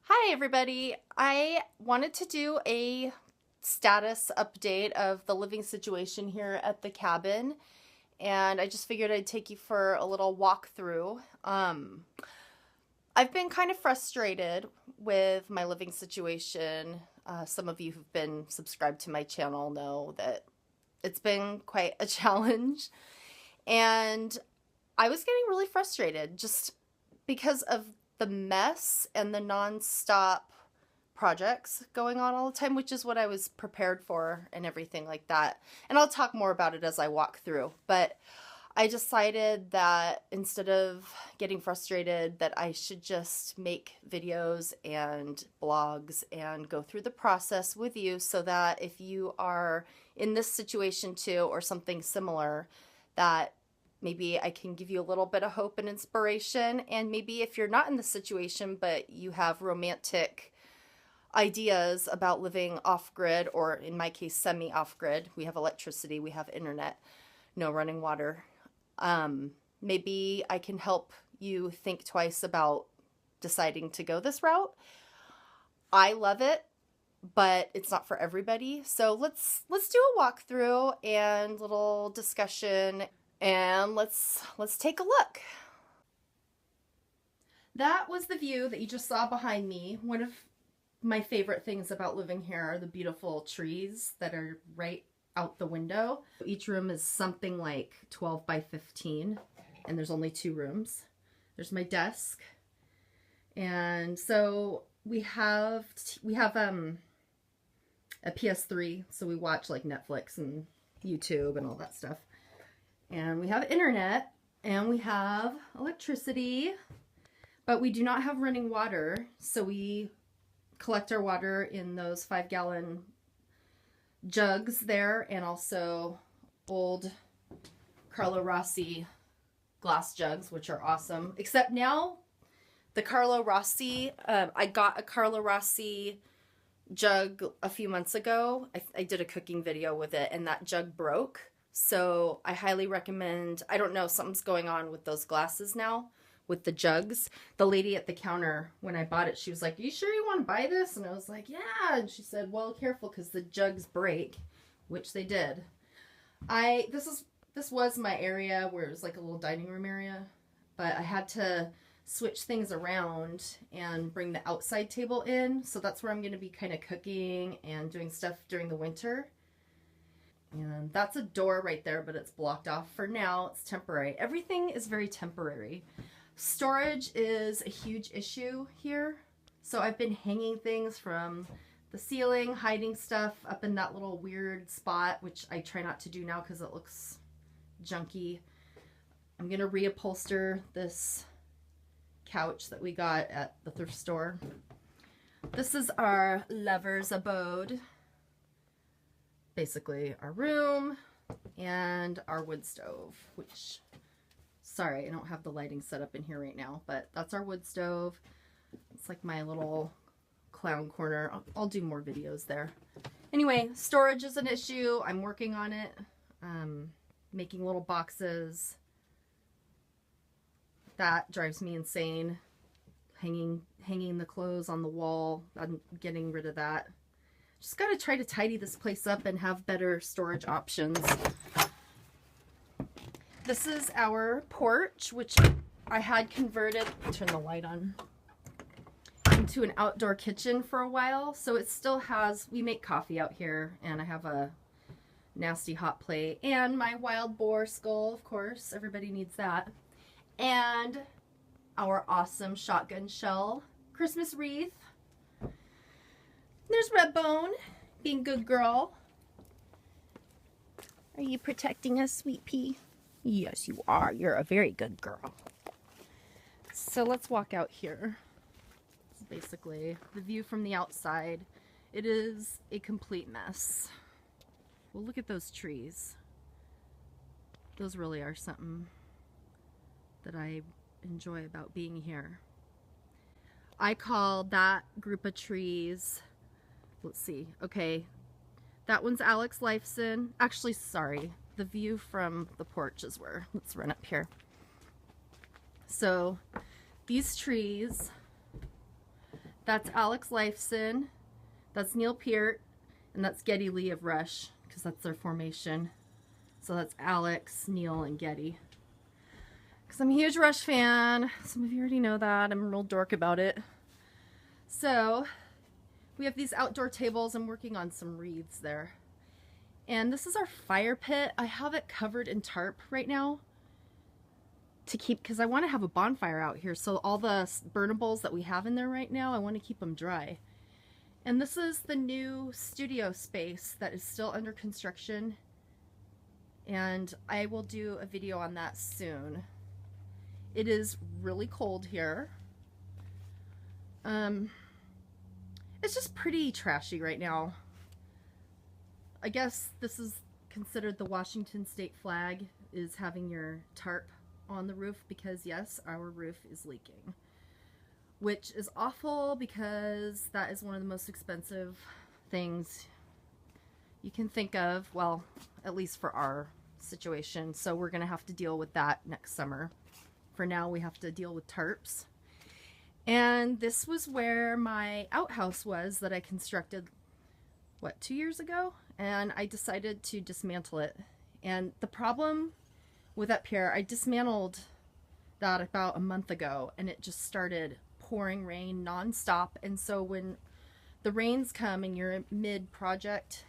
Hi everybody. I wanted to do a status update of the living situation here at the cabin, and I just figured I'd take you for a little walkthrough. I've been kind of frustrated with my living situation. Some of you who've been subscribed to my channel know that it's been quite a challenge, and I was getting really frustrated just because of the mess and the non-stop projects going on all the time, which is what I was prepared for and everything like that. And I'll talk more about it as I walk through. But I decided that instead of getting frustrated, that I should just make videos and blogs and go through the process with you so that if you are in this situation too or something similar, that maybe I can give you a little bit of hope and inspiration. And maybe if you're not in the situation, but you have romantic ideas about living off-grid, or in my case, semi-off-grid, we have electricity, we have internet, no running water. Maybe I can help you think twice about deciding to go this route. I love it, but it's not for everybody. So let's do a walkthrough and little discussion. And let's take a look. That was the view that you just saw behind me. One of my favorite things about living here are the beautiful trees that are right out the window. Each room is something like 12 by 15, and there's only 2 rooms. There's my desk. And so we have a PS3, so we watch like Netflix and YouTube and all that stuff. And we have internet, and we have electricity, but we do not have running water, so we collect our water in those 5-gallon jugs there, and also old Carlo Rossi glass jugs, which are awesome. Except now, the Carlo Rossi, I got a Carlo Rossi jug a few months ago. I did a cooking video with it, and that jug broke. So I highly recommend, I don't know, something's going on with those glasses now, with the jugs. The lady at the counter, when I bought it, she was like, "Are you sure you want to buy this?" And I was like, "Yeah." And she said, "Well, careful, because the jugs break," which they did. This was my area where it was like a little dining room area, but I had to switch things around and bring the outside table in. So that's where I'm going to be kind of cooking and doing stuff during the winter. And that's a door right there, but it's blocked off for now. It's temporary. Everything is very temporary. Storage is a huge issue here. So I've been hanging things from the ceiling, hiding stuff up in that little weird spot, which I try not to do now because it looks junky. I'm going to reupholster this couch that we got at the thrift store. This is our lover's abode. Basically our room and our wood stove, which, sorry, I don't have the lighting set up in here right now, but that's our wood stove. It's like my little clown corner. I'll do more videos there. Anyway, storage is an issue. I'm working on it. Making little boxes. That drives me insane. Hanging the clothes on the wall. I'm getting rid of that. Just got to try to tidy this place up and have better storage options. This is our porch, which I had converted, turn the light on, into an outdoor kitchen for a while. So it still has, we make coffee out here, and I have a nasty hot plate and my wild boar skull, of course. Everybody needs that. And our awesome shotgun shell Christmas wreath. There's Redbone, being good girl. Are you protecting us, sweet pea? Yes, you are. You're a very good girl. So let's walk out here. This is basically the view from the outside. It is a complete mess. Well, look at those trees. Those really are something that I enjoy about being here. I call that group of trees, let's see, okay, that one's Alex Lifeson. Actually, sorry, the view from the porch is where, let's run up here. So these trees That's Alex Lifeson, that's Neil Peart, and that's Geddy Lee of Rush, because that's their formation. So that's Alex, Neil, and Geddy. Because I'm a huge Rush fan. Some of you already know that. I'm a real dork about it. So we have these outdoor tables. I'm working on some wreaths there. And this is our fire pit. I have it covered in tarp right now to keep, because I want to have a bonfire out here. So all the burnables that we have in there right now, I want to keep them dry. And this is the new studio space that is still under construction. And I will do a video on that soon. It is really cold here. It's just pretty trashy right now. I guess this is considered the Washington state flag, is having your tarp on the roof, because yes, our roof is leaking. Which is awful, because that is one of the most expensive things you can think of, well, at least for our situation. So we're going to have to deal with that next summer. For now, we have to deal with tarps. And this was where my outhouse was that I constructed, what, 2 years ago? And I decided to dismantle it. And the problem with up here, I dismantled that about a month ago, and it just started pouring rain nonstop. And so when the rains come and you're mid-project,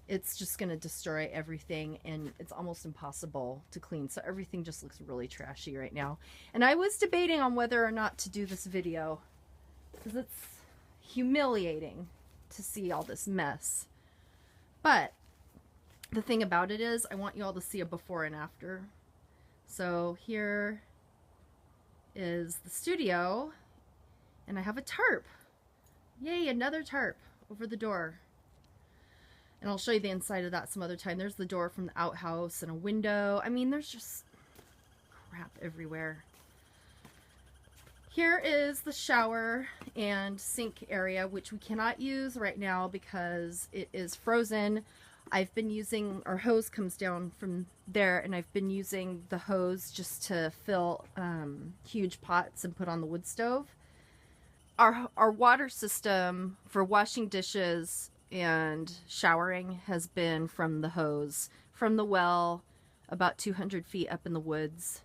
it's just going to destroy everything, and it's almost impossible to clean. So everything just looks really trashy right now. And I was debating on whether or not to do this video, because it's humiliating to see all this mess. But the thing about it is, I want you all to see a before and after. So here is the studio, and I have a tarp. Yay, another tarp over the door. And I'll show you the inside of that some other time. There's the door from the outhouse and a window. I mean, there's just crap everywhere. Here is the shower and sink area, which we cannot use right now because it is frozen. I've been using, our hose comes down from there, and I've been using the hose just to fill huge pots and put on the wood stove. Our water system for washing dishes and showering has been from the hose, from the well, about 200 feet up in the woods.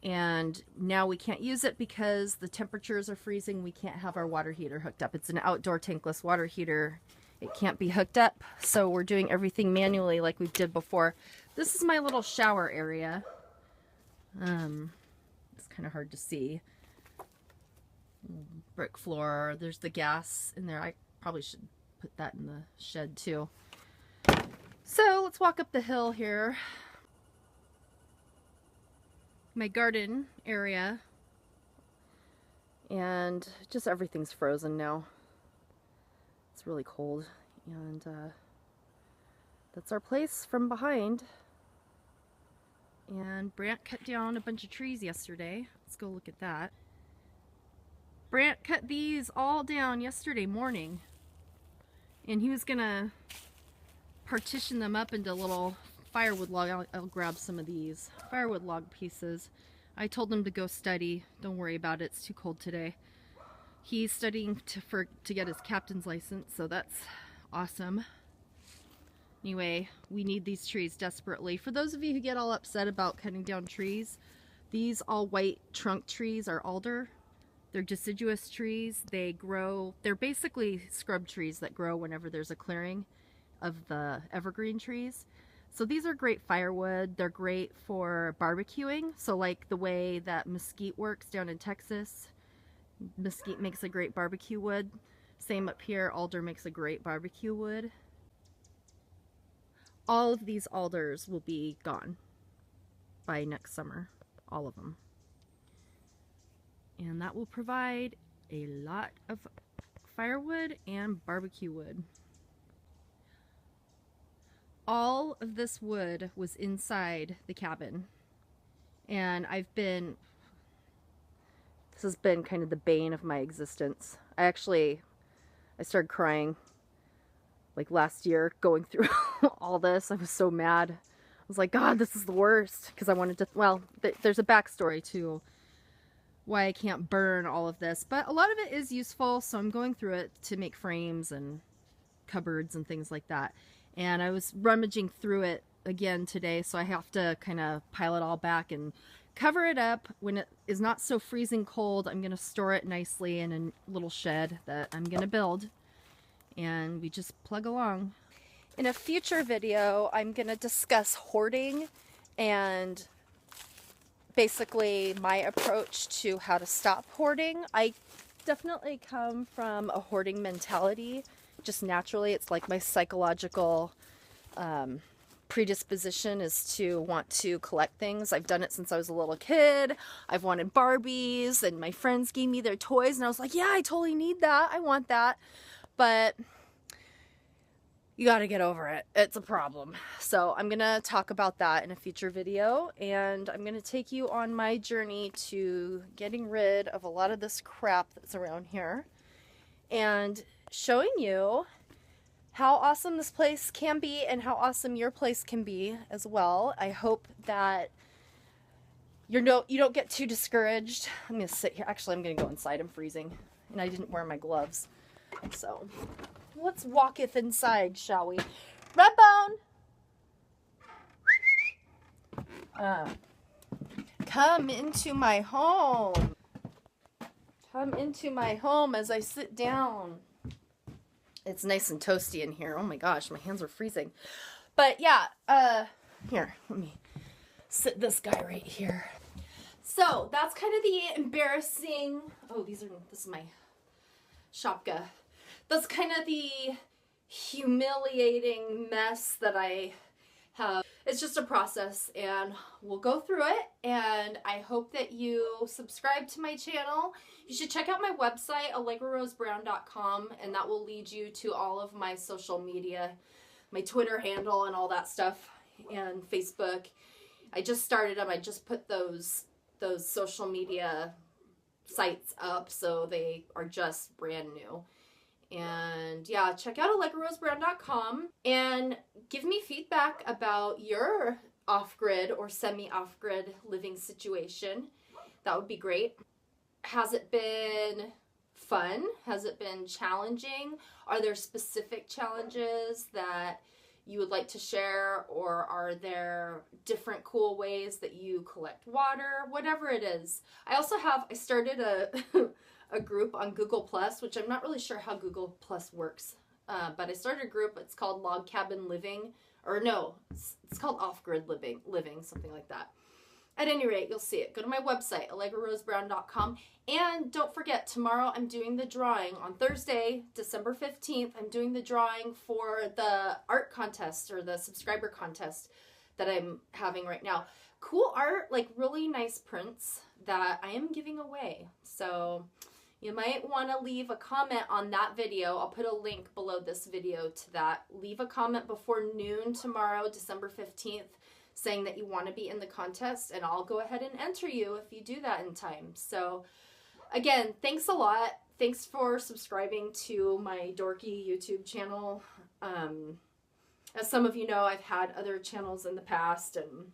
And now we can't use it because the temperatures are freezing. We can't have our water heater hooked up. It's an outdoor tankless water heater. It can't be hooked up, so we're doing everything manually like we did before. This is my little shower area. It's kind of hard to see. Brick floor. There's the gas in there. I probably should put that in the shed too. So let's walk up the hill here. My garden area, and just everything's frozen now. It's really cold, and that's our place from behind. And Brant cut down a bunch of trees yesterday. Let's go look at that. Brant cut these all down yesterday morning, and he was gonna partition them up into little firewood log. I'll grab some of these firewood log pieces. I told him to go study. Don't worry about it. It's too cold today. He's studying to get his captain's license, so that's awesome. Anyway, we need these trees desperately. For those of you who get all upset about cutting down trees, these all white trunk trees are alder. They're deciduous trees. They grow, they're basically scrub trees that grow whenever there's a clearing of the evergreen trees. So these are great firewood. They're great for barbecuing. So like the way that mesquite works down in Texas, mesquite makes a great barbecue wood. Same up here, alder makes a great barbecue wood. All of these alders will be gone by next summer, all of them. And that will provide a lot of firewood and barbecue wood. All of this wood was inside the cabin, and this has been kind of the bane of my existence. I started crying like last year going through all this. I was so mad. I was like, God, this is the worst, because I wanted to, well, there's a backstory to why I can't burn all of this, but a lot of it is useful, so I'm going through it to make frames and cupboards and things like that. And I was rummaging through it again today, so I have to kind of pile it all back and cover it up. When it is not so freezing cold, I'm going to store it nicely in a little shed that I'm going to build, and we just plug along. In a future video, I'm going to discuss hoarding and basically my approach to how to stop hoarding. I definitely come from a hoarding mentality, just naturally. It's like my psychological predisposition is to want to collect things. I've done it since I was a little kid. I've wanted Barbies, and my friends gave me their toys, and I was like, yeah, I totally need that. I want that. But you got to get over it. It's a problem. So I'm going to talk about that in a future video, and I'm going to take you on my journey to getting rid of a lot of this crap that's around here and showing you how awesome this place can be and how awesome your place can be as well. I hope that you don't get too discouraged. I'm going to sit here. Actually, I'm going to go inside. I'm freezing, and I didn't wear my gloves. So let's walketh inside, shall we? Redbone! Come into my home. Come into my home as I sit down. It's nice and toasty in here. Oh my gosh, my hands are freezing. But yeah, here, let me sit this guy right here. So that's kind of the embarrassing, this is my shopka. That's kind of the humiliating mess that I have. It's just a process, and we'll go through it, and I hope that you subscribe to my channel. You should check out my website, AllegraRoseBrown.com, and that will lead you to all of my social media, my Twitter handle and all that stuff, and Facebook. I just started them. I just put those social media sites up, so they are just brand new. And yeah, check out AllegraRoseBrown.com and give me feedback about your off-grid or semi-off-grid living situation. That would be great. Has it been fun? Has it been challenging? Are there specific challenges that you would like to share, or are there different cool ways that you collect water? Whatever it is. I started a group on Google Plus, which I'm not really sure how Google Plus works, but I started a group. It's called Log Cabin Living, or no, it's called Off-Grid Living, something like that. At any rate, you'll see it. Go to my website, AllegraRoseBrown.com, and don't forget, tomorrow I'm doing the drawing. On Thursday, December 15th, I'm doing the drawing for the art contest, or the subscriber contest that I'm having right now. Cool art, like really nice prints that I am giving away. So you might want to leave a comment on that video. I'll put a link below this video to that. Leave a comment before noon tomorrow, December 15th, saying that you want to be in the contest, and I'll go ahead and enter you if you do that in time. So again, thanks a lot. Thanks for subscribing to my dorky YouTube channel. As some of you know, I've had other channels in the past, and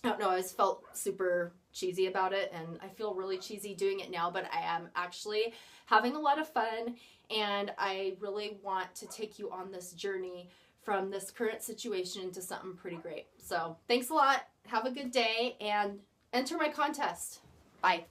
I don't know, I just felt super cheesy about it, and I feel really cheesy doing it now, but I am actually having a lot of fun, and I really want to take you on this journey from this current situation into something pretty great. So thanks a lot. Have a good day, and enter my contest. Bye.